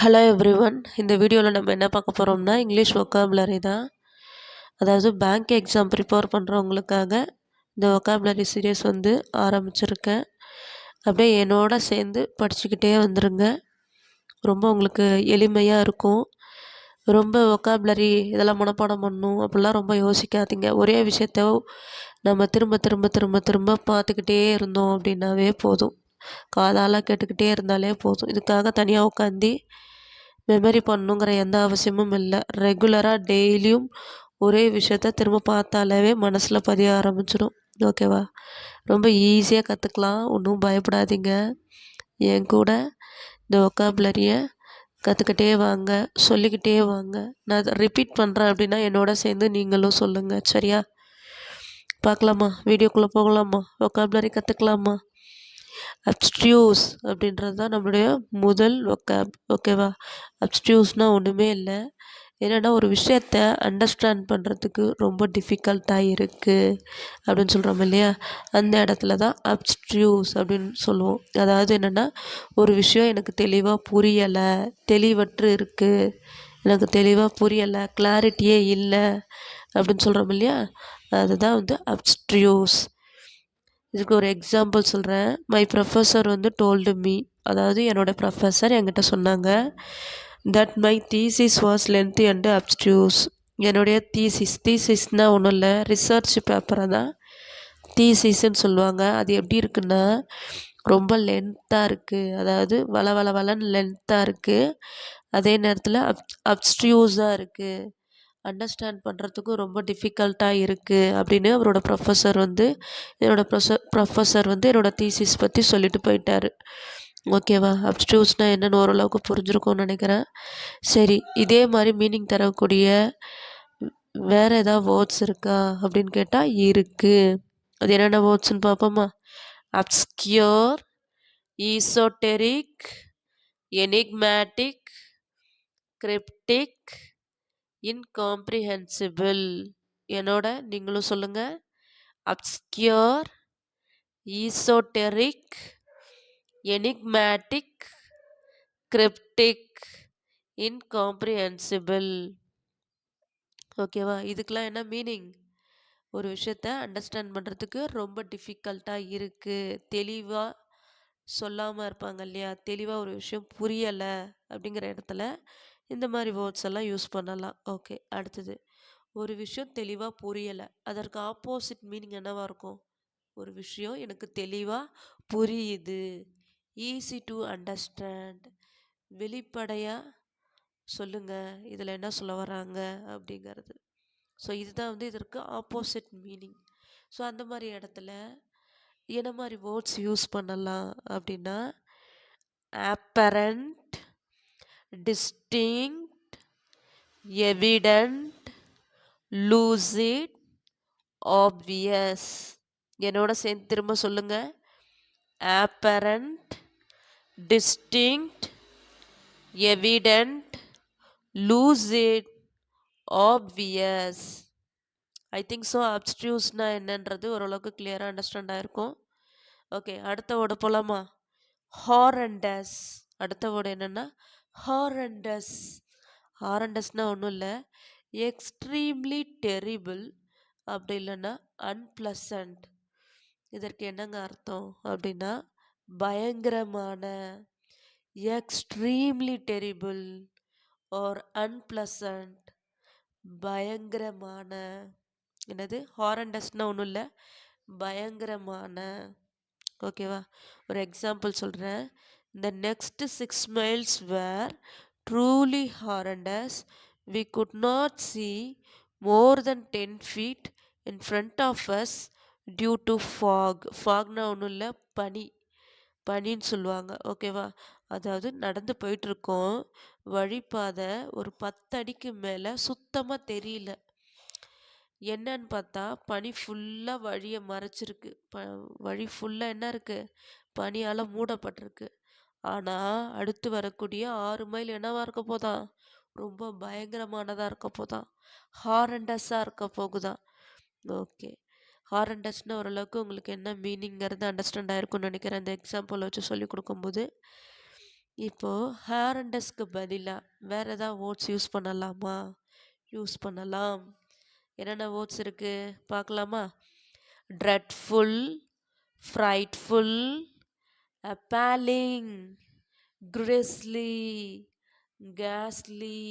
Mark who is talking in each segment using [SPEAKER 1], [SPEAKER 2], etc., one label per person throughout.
[SPEAKER 1] Hello everyone. இந்த வீடியோவில் நம்ம என்ன பார்க்க போகிறோம்னா இங்கிலீஷ் ஒக்காபுலரி தான். அதாவது பேங்க் எக்ஸாம் ப்ரிப்பேர் பண்ணுறவங்களுக்காக இந்த ஒக்காபுலரி சீரியஸ் வந்து ஆரம்பிச்சிருக்கேன். அப்படியே என்னோட சேர்ந்து படிச்சுக்கிட்டே வந்துடுங்க. ரொம்ப உங்களுக்கு எளிமையாக இருக்கும். ரொம்ப ஒக்காபுலரி இதெல்லாம் மனப்பாடம் பண்ணணும் அப்படிலாம் ரொம்ப யோசிக்காதீங்க. ஒரே விஷயத்த நம்ம திரும்ப திரும்ப திரும்ப திரும்ப பார்த்துக்கிட்டே இருந்தோம் அப்படின்னாவே போதும். காதால் கேட்டுக்கிட்டே இருந்தாலே போதும். இதுக்காக தனியாக உட்காந்து மெமரி பண்ணணுங்கிற எந்த அவசியமும் இல்லை. ரெகுலராக டெய்லியும் ஒரே விஷயத்த திரும்ப பார்த்தாலே மனசில் பதிய ஆரம்பிச்சிடும். ஓகேவா? ரொம்ப ஈஸியாக கற்றுக்கலாம். ஒன்றும் பயப்படாதீங்க. என் கூட இந்த ஒக்காபுலரியை கற்றுக்கிட்டே வாங்க, சொல்லிக்கிட்டே வாங்க. நான் அதை ரிப்பீட் பண்ணுறேன் அப்படின்னா என்னோட சேர்ந்து நீங்களும் சொல்லுங்கள். சரியா? பார்க்கலாமா? வீடியோக்குள்ளே போகலாமா? ஒக்காபுலரி கற்றுக்கலாமா? அப்ஸ்ட்ரியூஸ் அப்படின்றது தான் நம்மளுடைய முதல் ஒக்காப். ஓகேவா? அப்ஸ்ட்ரியூஸ்னால் ஒன்றுமே இல்லை. என்னென்னா ஒரு விஷயத்த அண்டர்ஸ்டாண்ட் பண்ணுறதுக்கு ரொம்ப டிஃபிகல்ட்டாக இருக்குது அப்படின்னு சொல்கிறோம் இல்லையா? அந்த இடத்துல தான் அப்ஸ்ட்ரியூஸ் அப்படின்னு சொல்லுவோம். அதாவது என்னென்னா ஒரு விஷயம் எனக்கு தெளிவாக புரியலை, தெளிவற்று இருக்குது, எனக்கு தெளிவாக புரியலை, கிளாரிட்டியே இல்லை அப்படின்னு சொல்கிறோம் இல்லையா? அதுதான் வந்து அப்ஸ்ட்ரியூஸ். இதுக்கு ஒரு எக்ஸாம்பிள் சொல்கிறேன். மை ப்ரொஃபஸர் வந்து டோல்டு மீ, அதாவது என்னோடய ப்ரொஃபஸர் என்கிட்ட சொன்னாங்க, that my thesis was lengthy and abstruse. என்னுடைய தீசிஸ்னால் ஒன்றும் இல்லை, ரிசர்ச் பேப்பரை தான் தீசிஸ்ன்னு சொல்லுவாங்க. அது எப்படி இருக்குன்னா ரொம்ப லென்த்தாக இருக்குது, அதாவது வளன்னு லென்த்தாக இருக்குது, அதே நேரத்தில் அப்ஸ்ட்யூஸாக இருக்குது, அண்டர்ஸ்டாண்ட் பண்ணுறதுக்கும் ரொம்ப டிஃபிகல்ட்டாக இருக்குது அப்படின்னு அவரோட ப்ரொஃபஸர் வந்து ப்ரொஃபஸர் வந்து என்னோடய தீசிஸ் பற்றி சொல்லிட்டு போயிட்டார். ஓகேவா? அப்ஸ்ட்யூஸ்னால் என்னென்னு ஓரளவுக்கு புரிஞ்சிருக்கும்னு நினைக்கிறேன். சரி, இதே மாதிரி மீனிங் தரக்கூடிய வேறு ஏதாவது வேர்ட்ஸ் இருக்கா அப்படின்னு கேட்டால் இருக்குது. அது என்னென்ன வேர்ட்ஸ்ன்னு பார்ப்போமா? அப்ஸ்க்யூர், ஈசோட்டெரிக், எனிக்மேட்டிக், கிரிப்டிக், இன்காம்ப்ரிஹென்சிபிள். என்னோட நீங்களும் சொல்லுங்கள். அப்ஸ்க்யூர், ஈசோட்டெரிக், எனிக்மேட்டிக், கிரிப்டிக், இன்காம்ப்ரிஹென்சிபிள். ஓகேவா? இதுக்கெலாம் என்ன மீனிங்? ஒரு விஷயத்த அண்டர்ஸ்டாண்ட் பண்ணுறதுக்கு ரொம்ப டிஃபிகல்ட்டாக இருக்குது, தெளிவாக சொல்லாமல் இருப்பாங்க இல்லையா? தெளிவாக ஒரு விஷயம் புரியலை அப்படிங்கிற இடத்துல இந்த மாதிரி வேர்ட்ஸ் எல்லாம் யூஸ் பண்ணலாம். ஓகே, அடுத்தது ஒரு விஷயம் தெளிவாக புரியலை, அதற்கு ஆப்போசிட் மீனிங் என்னவாக இருக்கும்? ஒரு விஷயம் எனக்கு தெளிவாக புரியுது, ஈஸி டு அண்டர்ஸ்டாண்ட். வெளிப்படையாக சொல்லுங்கள் இதில் என்ன சொல்ல வராங்க அப்படிங்கிறது. ஸோ இதுதான் வந்து இதற்கு ஆப்போசிட் மீனிங். ஸோ அந்த மாதிரி இடத்துல என்ன மாதிரி வேர்ட்ஸ் யூஸ் பண்ணலாம் அப்படின்னா apparent, distinct, evident, lucid, obvious. என்னோட சேர்ந்து திரும்ப சொல்லுங்க. Apparent, distinct, evident, lucid, obvious. I think so அப்ஸ்ட்ரியூஸ்னா என்னன்றது ஓரளவுக்கு கிளியராக அண்டர்ஸ்டாண்ட் ஆகிருக்கும். ஓகே, அடுத்த வேர்டு போகலாமா? ஹாரண்டஸ். அடுத்த வேர்டு என்னென்னா ஹாரண்டஸ். ஹாரண்டஸ்னால் ஒன்றும் இல்லை, எக்ஸ்ட்ரீம்லி டெரிபிள் அப்படி இல்லைன்னா அன்பிளசன்ட். இதற்கு என்னங்க அர்த்தம் அப்படின்னா பயங்கரமான, எக்ஸ்ட்ரீம்லி டெரிபிள் ஆர் அன்பிளசன்ட், பயங்கரமான. என்னது? ஹாரண்டஸ்னால் ஒன்றும் இல்லை, பயங்கரமான. ஓகேவா? ஒரு எக்ஸாம்பிள் சொல்கிறேன். The next 6 miles were truly horrendous. We could not see more than 10 feet in front of us due to fog. Fogனா ஒன்றும் இல்லை, பனின்னு சொல்லுவாங்க. ஓகேவா? அதாவது நடந்து போயிட்டுருக்கோம், வழிப்பாதை ஒரு 10 அடிக்கு மேலே சுத்தமாக தெரியல. என்னன்னு பார்த்தா பனி ஃபுல்லாக வழியை மறைச்சிருக்கு. வழி ஃபுல்லாக என்ன இருக்குது? பனியால் மூடப்பட்டிருக்கு. ஆனால் அடுத்து வரக்கூடிய 6 மைல் என்னவாக இருக்க போதான்? ரொம்ப பயங்கரமானதாக இருக்க போதான், ஹாரண்டஸாக இருக்க போகுதான். ஓகே, ஹாரண்டஸ்னால் ஓரளவுக்கு உங்களுக்கு என்ன மீனிங்கிறது அண்டர்ஸ்டாண்ட் ஆகிருக்கும்னு நினைக்கிறேன். அந்த எக்ஸாம்பிள் வச்சு சொல்லி கொடுக்கும்போது இப்போது ஹாரண்டஸ்க்கு பதிலாக வேறு ஏதாவது வேர்ட்ஸ் யூஸ் பண்ணலாமா? யூஸ் பண்ணலாம். என்னென்ன வேர்ட்ஸ் இருக்குது பார்க்கலாமா? Dreadful, frightful, appalling, grisly, ghastly.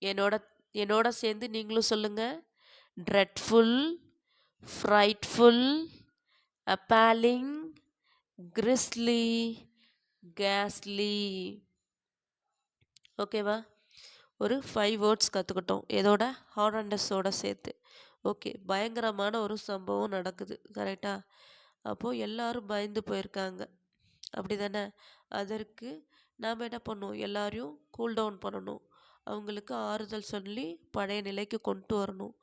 [SPEAKER 1] என்னோட என்னோட சேர்ந்து நீங்களும் சொல்லுங்க. dreadful, frightful, appalling, grisly, ghastly. ஓகேவா? ஒரு 5 வேர்ட்ஸ் கற்றுக்கிட்டோம். எதோட? ஹாரண்டஸோட சேர்த்து. ஓகே, பயங்கரமான ஒரு சம்பவம் நடக்குது, கரெக்டா? அப்போது எல்லாரும் பயந்து போயிருக்காங்க, அப்படி தானே? அதற்கு நாம் என்ன பண்ணணும்? எல்லாரையும் கூல் டவுன் பண்ணணும், அவங்களுக்கு ஆறுதல் சொல்லி பழைய நிலைக்கு கொண்டு வரணும்.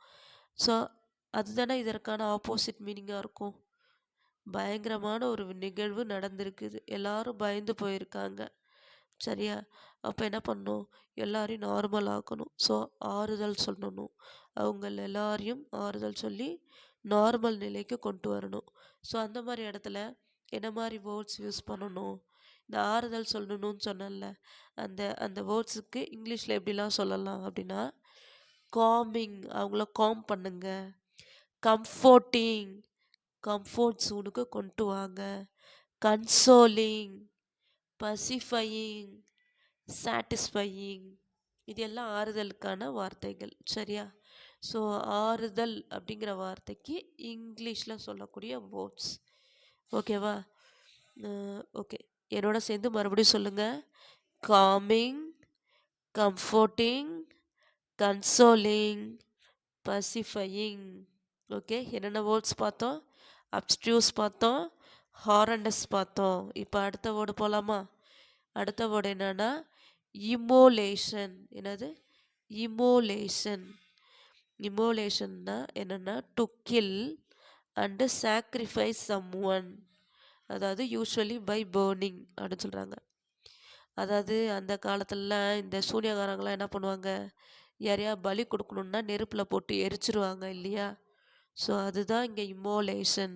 [SPEAKER 1] ஸோ அதுதானே இதற்கான ஆப்போசிட் மீனிங்காக இருக்கும். பயங்கரமான ஒரு நிகழ்வு நடந்திருக்குது, எல்லாரும் பயந்து போயிருக்காங்க, சரியா? அப்போ என்ன பண்ணணும்? எல்லாரையும் நார்மல் ஆக்கணும். ஸோ ஆறுதல் சொல்லணும், அவங்கள எல்லாரையும் ஆறுதல் சொல்லி நார்மல் நிலைக்கு கொண்டு வரணும். ஸோ அந்த மாதிரி இடத்துல என்ன மாதிரி வேர்ட்ஸ் யூஸ் பண்ணணும்? இந்த ஆறுதல் சொல்லணும்னு சொன்னேன்ல, அந்த அந்த வேர்ட்ஸுக்கு இங்கிலீஷில் எப்படிலாம் சொல்லலாம் அப்படின்னா, காமிங், அவங்கள காம் பண்ணுங்க. கம்ஃபோர்ட்டிங், கம்ஃபோர்ட் ஜோனுக்கு கொண்டு வாங்க. Consoling, pacifying, satisfying. இது எல்லாம் ஆறுதலுக்கான வார்த்தைகள், சரியா? ஸோ ஆறுதல் அப்படிங்கிற வார்த்தைக்கு இங்கிலீஷில் சொல்லக்கூடிய வேர்ட்ஸ், ஓகேவா? ஓகே, என்னோட சேர்ந்து மறுபடியும் சொல்லுங்கள். Calming, comforting, consoling, pacifying. Okay, என்னென்ன வேர்ட்ஸ் பார்த்தோம்? அப்ஸ்ட்ரியூஸ் பார்த்தோம், ஹாரண்டஸ் பார்த்தோம். இப்போ அடுத்த வேர்டு போகலாமா? அடுத்த வேர்டு என்னன்னா இமோலேஷன். என்னது? இமோலேஷன். இமோலேஷன்னா என்னென்னா to kill and sacrifice some one, அதாவது யூஸ்வலி பை பேர்னிங் அப்படின்னு சொல்கிறாங்க. அதாவது அந்த காலத்துலலாம் இந்த சூனியக்காரங்களாம் என்ன பண்ணுவாங்க? யாரையா பலி கொடுக்கணுன்னா நெருப்பில் போட்டு எரிச்சிருவாங்க இல்லையா? ஸோ அதுதான் இங்கே இமோலேஷன்.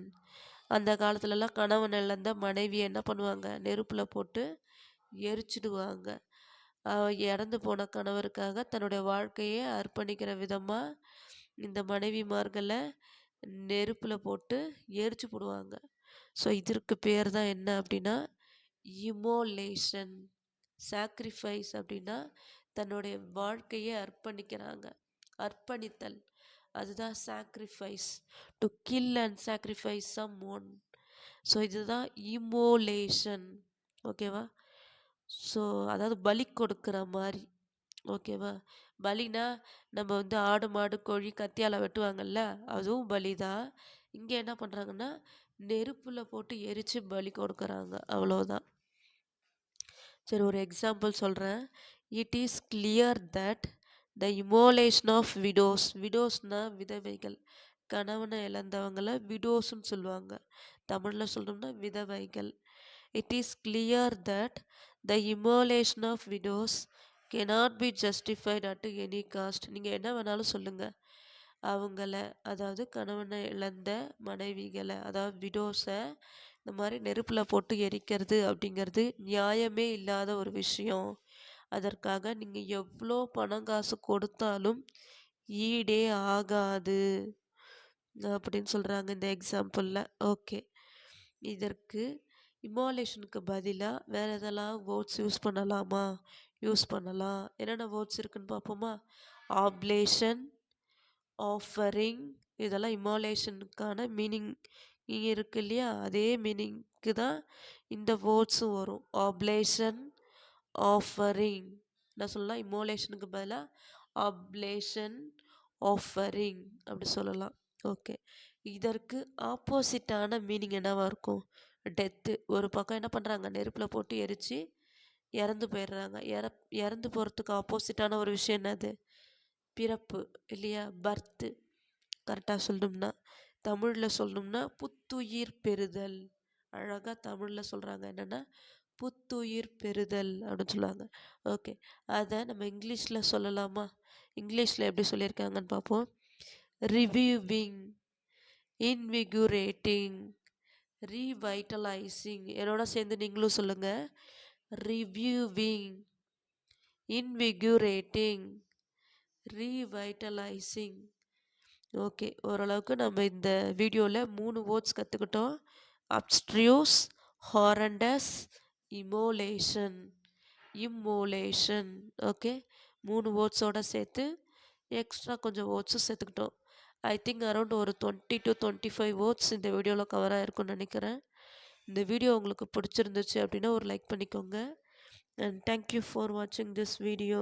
[SPEAKER 1] அந்த காலத்துலலாம் கணவன் இழந்த மனைவியை என்ன பண்ணுவாங்க? நெருப்பில் போட்டு எரிச்சிடுவாங்க. இறந்து போன கணவருக்காக தன்னுடைய வாழ்க்கையை அர்ப்பணிக்கிற விதமாக இந்த மனைவிமார்களை நெருப்பில் போட்டு எரிச்சு போடுவாங்க. ஸோ இதற்கு பேர் தான் என்ன அப்படின்னா இமோலேஷன். சாக்ரிஃபைஸ் அப்படின்னா தன்னுடைய வாழ்க்கையை அர்ப்பணிக்கிறாங்க, அர்ப்பணித்தல், அதுதான் sacrifice. To kill and sacrifice some one. So இதுதான் இமோலேஷன், ஓகேவா? ஸோ அதாவது பலி கொடுக்குற மாதிரி, ஓகேவா? பலினா நம்ம வந்து ஆடு மாடு கோழி கத்தியால் வெட்டுவாங்கல்ல, அதுவும் பலி தான். இங்கே என்ன பண்ணுறாங்கன்னா நெருப்பில் போட்டு எரித்து பலி கொடுக்குறாங்க, அவ்வளோதான். சரி, ஒரு எக்ஸாம்பிள் சொல்கிறேன். It is clear that the immolation of widows. விடோஸ்னால் விதவைகள், கணவனை இழந்தவங்களை விடோஸ்ன்னு சொல்லுவாங்க. தமிழில் சொல்லணும்னா விதவைகள். It is clear that the immolation of widows cannot be justified at any cost. நீங்கள் என்ன வேணாலும் சொல்லுங்கள், அவங்கள, அதாவது கணவனை இழந்த மனைவிகளை, அதாவது விடோஸை இந்த மாதிரி நெருப்பில் போட்டு எரிக்கிறது அப்படிங்கிறது நியாயமே இல்லாத ஒரு விஷயம். அதற்காக நீங்கள் எவ்வளோ பணம் காசு கொடுத்தாலும் ஈடே ஆகாது அப்படின்னு சொல்கிறாங்க இந்த எக்ஸாம்பிளில். ஓகே, இதற்கு இமோலேஷனுக்கு பதிலாக வேறு எதெல்லாம் வேர்ட்ஸ் யூஸ் பண்ணலாமா? யூஸ் பண்ணலாம். என்னென்ன வேர்ட்ஸ் இருக்குன்னு பார்ப்போமா? ஆப்லேஷன், ஆஃபரிங், இதெல்லாம் இமோலேஷனுக்கான மீனிங் இருக்கு இல்லையா? அதே மீனிங்க்கு தான் இந்த வேர்ட்ஸும் வரும். Ablation, offering. என்ன சொல்லலாம்? இமோலேஷனுக்கு பதிலாக ஆப்லேஷன், ஆஃபரிங் அப்படி சொல்லலாம். ஓகே, இதற்கு ஆப்போசிட்டான மீனிங் என்னவா இருக்கும்? டெத்து. ஒரு பக்கம் என்ன பண்ணுறாங்க? நெருப்பில் போட்டு எரித்து இறந்து போயிடுறாங்க. இறந்து போகிறதுக்கு ஆப்போசிட்டான ஒரு விஷயம் என்னது? பிறப்பு இல்லையா? பர்த்து. கரெக்டாக சொல்லணும்னா, தமிழில் சொல்லணும்னா புத்துயிர் பெறுதல். அழகாக தமிழில் சொல்கிறாங்க, என்னென்னா புத்துயிர் பெறுதல் அப்படின்னு சொல்லுவாங்க. ஓகே, அதை நம்ம இங்கிலீஷில் சொல்லலாமா? இங்கிலீஷில் எப்படி சொல்லியிருக்காங்கன்னு பார்ப்போம். Reviewing, இன்விகுரேட்டிங், revitalising. என்னோட சேர்ந்து நீங்களும் சொல்லுங்கள். reviewing, invigorating, revitalizing. ஓகே, ஓரளவுக்கு நம்ம இந்த வீடியோவில் 3 வேர்ட்ஸ் கற்றுக்கிட்டோம். அப்ஸ்ட்ரியூஸ், ஹாரண்டஸ், இமோலேஷன். இம்மோலேஷன். ஓகே, 3 வேர்ட்ஸோடு சேர்த்து எக்ஸ்ட்ரா கொஞ்சம் வேர்ட்ஸும் சேர்த்துக்கிட்டோம். ஐ திங்க் அரௌண்ட் ஒரு 20 to 25 வேர்ட்ஸ் இந்த வீடியோவில் கவர் ஆகிருக்குன்னு நினைக்கிறேன். இந்த வீடியோ உங்களுக்கு பிடிச்சிருந்துச்சு அப்படின்னா ஒரு லைக் பண்ணிக்கோங்க. அண்ட் தேங்க்யூ ஃபார் வாட்சிங் திஸ் வீடியோ.